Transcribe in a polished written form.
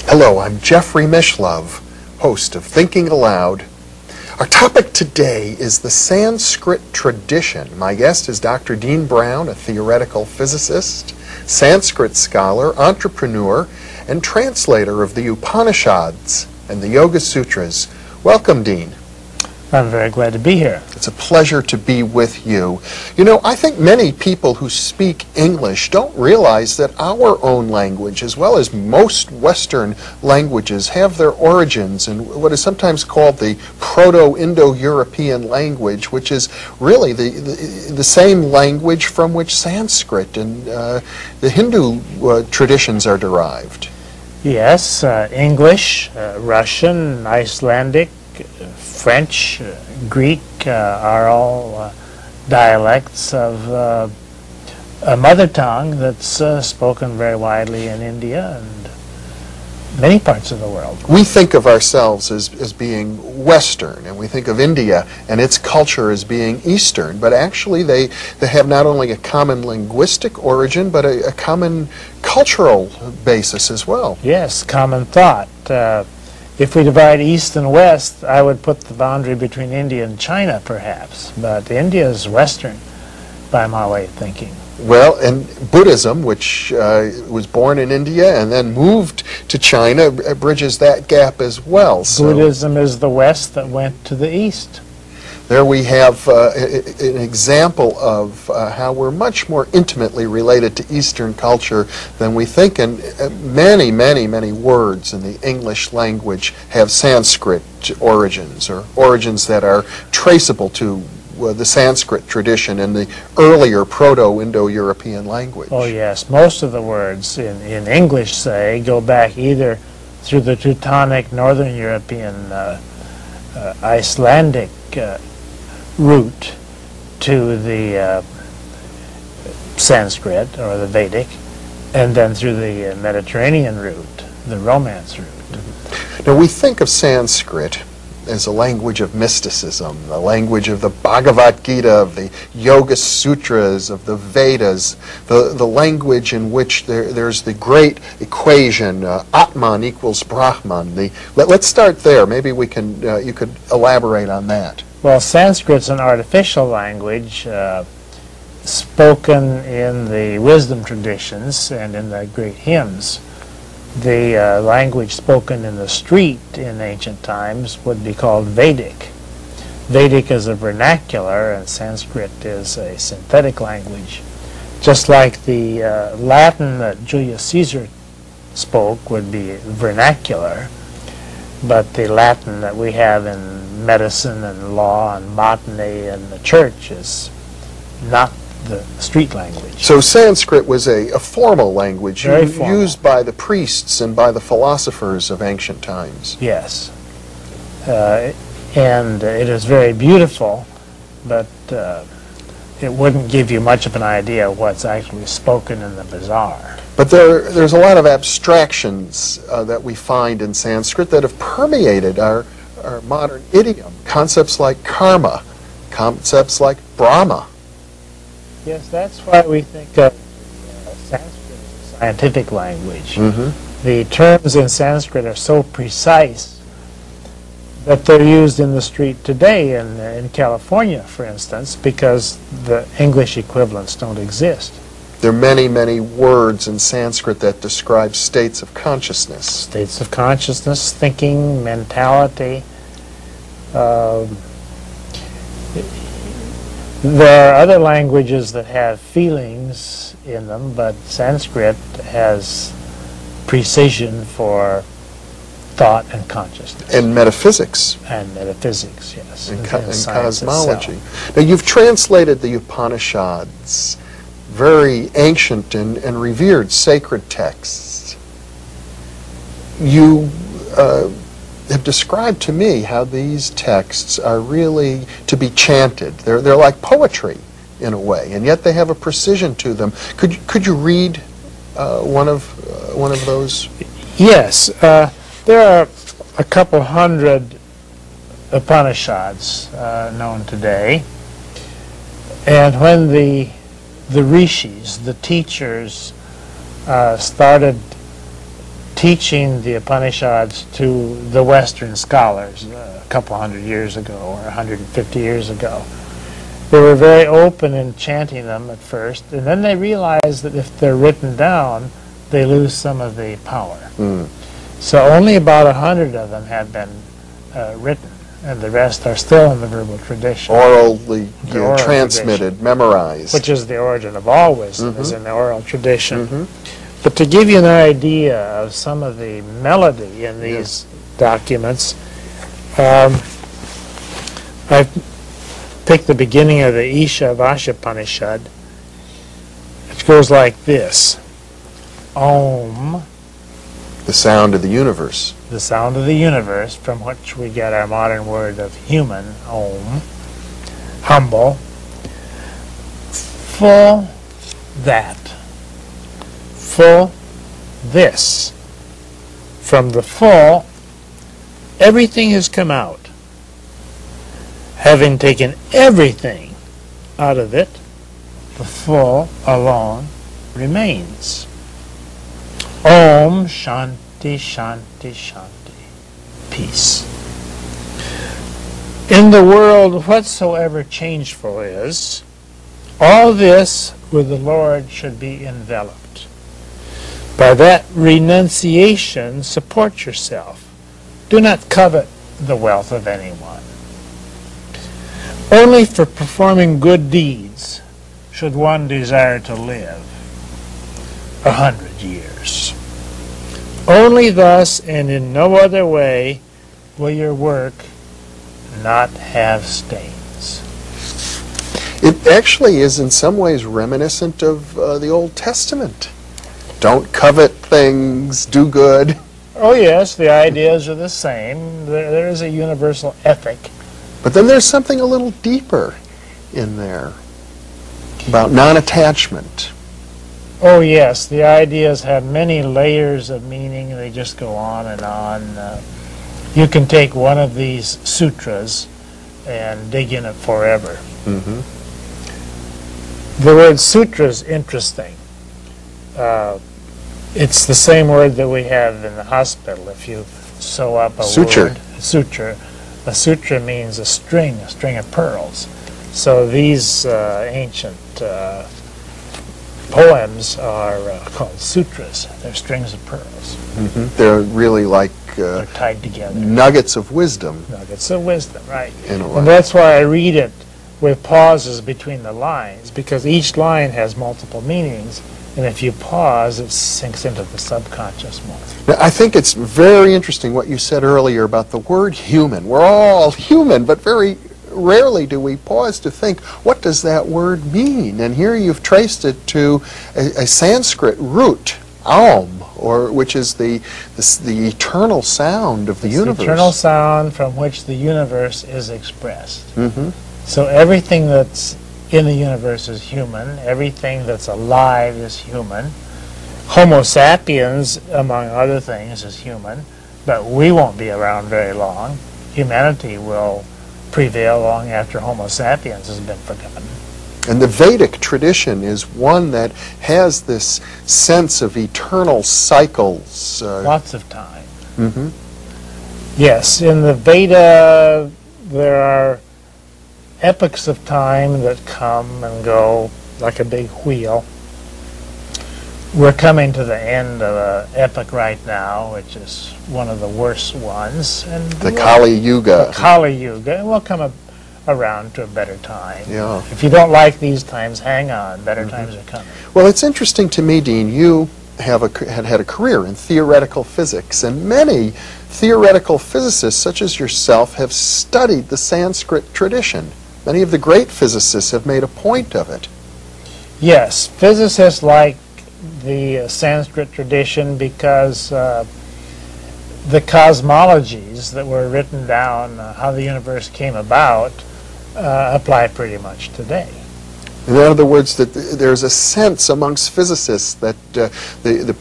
Hello, I'm Jeffrey Mishlove, host of Thinking Aloud. Our topic today is the Sanskrit tradition. My guest is Dr. Dean Brown, a theoretical physicist, Sanskrit scholar, entrepreneur, and translator of the Upanishads and the Yoga Sutras. Welcome, Dean. I'm very glad to be here. It's a pleasure to be with you. You know, I think many people who speak English don't realize that our own language, as well as most Western languages, have their origins in what is sometimes called the Proto-Indo-European language, which is really the same language from which Sanskrit and the Hindu traditions are derived. Yes, English, Russian, Icelandic, French, Greek are all dialects of a mother tongue that's spoken very widely in India and many parts of the world. We think of ourselves as being Western, and we think of India and its culture as being Eastern, but actually they have not only a common linguistic origin, but a common cultural basis as well. Yes, common thought. If we divide East and West, I would put the boundary between India and China, perhaps. But India is Western, by my way of thinking. Well, and Buddhism, which was born in India and then moved to China, bridges that gap as well. So Buddhism is the West that went to the East. There we have an example of how we're much more intimately related to Eastern culture than we think, and many, many, many words in the English language have Sanskrit origins, or origins that are traceable to the Sanskrit tradition in the earlier Proto-Indo-European language. Oh yes, most of the words in English, say, go back either through the Teutonic Northern European Icelandic route to the Sanskrit or the Vedic, and then through the Mediterranean route, the Romance route. Now we think of Sanskrit as a language of mysticism, the language of the Bhagavad Gita, of the Yoga Sutras, of the Vedas, the language in which there's the great equation, Atman equals Brahman. Let's start there. Maybe we can, you could elaborate on that. Well, Sanskrit's an artificial language spoken in the wisdom traditions and in the great hymns. The language spoken in the street in ancient times would be called Vedic. Vedic is a vernacular and Sanskrit is a synthetic language. Just like the Latin that Julius Caesar spoke would be vernacular, but the Latin that we have in medicine and law and botany and the church is not the street language. So Sanskrit was a formal language used by the priests and by the philosophers of ancient times. Yes. And it is very beautiful, but it wouldn't give you much of an idea of what's actually spoken in the bazaar. But there's a lot of abstractions that we find in Sanskrit that have permeated our modern idiom. Concepts like karma, concepts like Brahma. Yes, that's why we think of Sanskrit as a scientific language. Mm-hmm. The terms in Sanskrit are so precise that they're used in the street today in California, for instance, because the English equivalents don't exist. There are many, many words in Sanskrit that describe states of consciousness. States of consciousness, thinking, mentality. There are other languages that have feelings in them, but Sanskrit has precision for thought and consciousness. And metaphysics. And metaphysics, yes. And cosmology. Now you've translated the Upanishads, very ancient and revered sacred texts. You have described to me how these texts are really to be chanted. They're like poetry in a way, and yet they have a precision to them. Could you read one of those? Yes, there are a couple hundred Upanishads known today, and when the rishis, the teachers, started teaching the Upanishads to the Western scholars a couple hundred years ago or 150 years ago. They were very open in chanting them at first, and then they realized that if they're written down, they lose some of the power. So only about 100 of them have been written, and the rest are still in the verbal tradition. Orally Oral transmitted, tradition, memorized. which is the origin of all wisdom, is in the oral tradition. But to give you an idea of some of the melody in these documents, I've picked the beginning of the Isha Vashapanishad, which goes like this. Om, the sound of the universe. the sound of the universe, from which we get our modern word of human, Om. Humble. Full that. Full this. From the full, everything has come out. Having taken everything out of it, the full alone remains. Om Shanti Shanti Shanti. Peace. In the world whatsoever changeful is, all this with the Lord should be enveloped. By that renunciation, support yourself. Do not covet the wealth of anyone. Only for performing good deeds should one desire to live 100 years. Only thus and in no other way will your work not have stains. It actually is in some ways reminiscent of the Old Testament. Don't covet things, do good. Oh yes, the ideas are the same. There is a universal ethic. But then there's something a little deeper in there about non-attachment. Oh yes, the ideas have many layers of meaning. They just go on and on. You can take one of these sutras and dig in it forever. The word sutra is interesting. It's the same word that we have in the hospital. If you sew up a Suture. word, suture. A sutra means a string of pearls. So these ancient poems are called sutras. They're strings of pearls. They're really like They're tied together. nuggets of wisdom. Nuggets of wisdom, right. In a way. And that's why I read it with pauses between the lines, because each line has multiple meanings, and if you pause, it sinks into the subconscious more. Now, I think it's very interesting what you said earlier about the word human. We're all human, but very rarely do we pause to think, what does that word mean? And here you've traced it to a Sanskrit root, Aum, which is the eternal sound of the universe. The eternal sound from which the universe is expressed. So everything that's in the universe is human. Everything that's alive is human. Homo sapiens, among other things, is human. But we won't be around very long. Humanity will prevail long after Homo sapiens has been forgotten. And the Vedic tradition is one that has this sense of eternal cycles. Lots of time. Yes, in the Veda there are epochs of time that come and go like a big wheel. We're coming to the end of an epoch right now, which is one of the worst ones. And The Kali Yuga. The Kali Yuga. And we'll come around to a better time. Yeah. If you don't like these times, hang on. Better times are coming. Well, it's interesting to me, Dean, you had had a career in theoretical physics, and many theoretical physicists, such as yourself, have studied the Sanskrit tradition. Many of the great physicists have made a point of it. Yes, physicists like the Sanskrit tradition because the cosmologies that were written down, how the universe came about, apply pretty much today. In other words, that there's a sense amongst physicists that the